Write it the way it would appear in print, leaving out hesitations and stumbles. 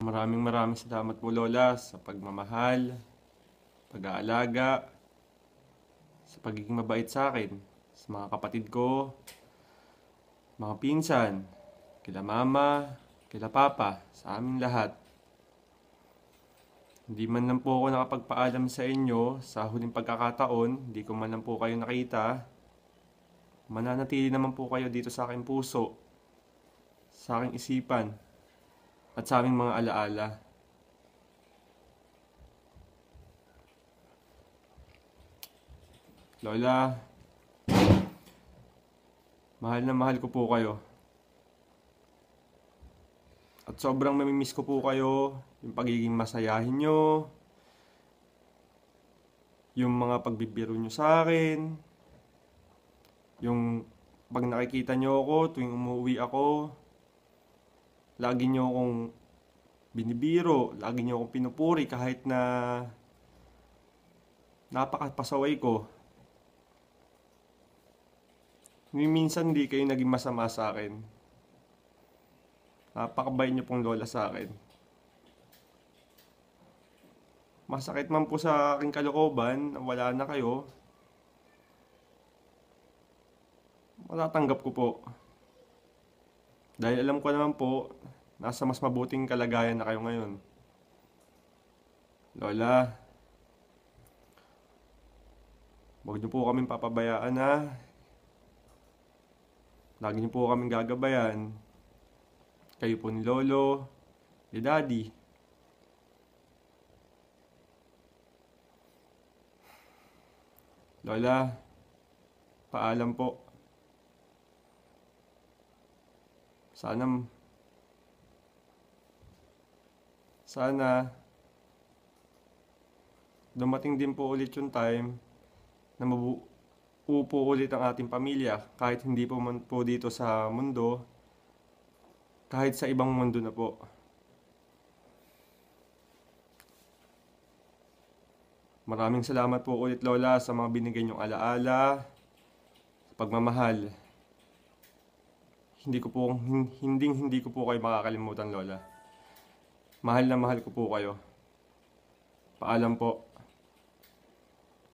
Maraming salamat po Lola sa pagmamahal, pag-aalaga, sa pagiging mabait sa akin, sa mga kapatid ko, mga pinsan, kila mama, kila papa, sa aming lahat. Hindi man lang po ako nakapagpaalam sa inyo sa huling pagkakataon, hindi ko man lang po kayo nakita. Mananatili naman po kayo dito sa aking puso, sa aking isipan, at sa aming mga alaala. Lola, mahal na mahal ko po kayo. At sobrang mamimiss ko po kayo, yung pagiging masayahin nyo, yung mga pagbibiro nyo sa akin, yung pag nakikita nyo ako tuwing umuwi ako, lagi nyo akong binibiro, lagi nyo akong pinupuri kahit na napakapasaway ko. Minsan hindi kayo naging masama sa akin. Napakabait nyo pong lola sa akin. Masakit man po sa aking kalooban na wala na kayo. Matatanggap ko po. Dahil alam ko naman po, nasa mas mabuting kalagayan na kayo ngayon. Lola, huwag niyo po kaming papabayaan ha. Lagi niyo po kaming gagabayan. Kayo po ni Lolo, ni Daddy. Lola, paalam po. Sana dumating din po ulit yung time na upo ulit ang ating pamilya kahit hindi po man po dito sa mundo, kahit sa ibang mundo na po. Maraming salamat po ulit Lola sa mga binigay niyong alaala, sa pagmamahal. Hindi ko po kayo makakalimutan Lola. Mahal na mahal ko po kayo. Paalam po.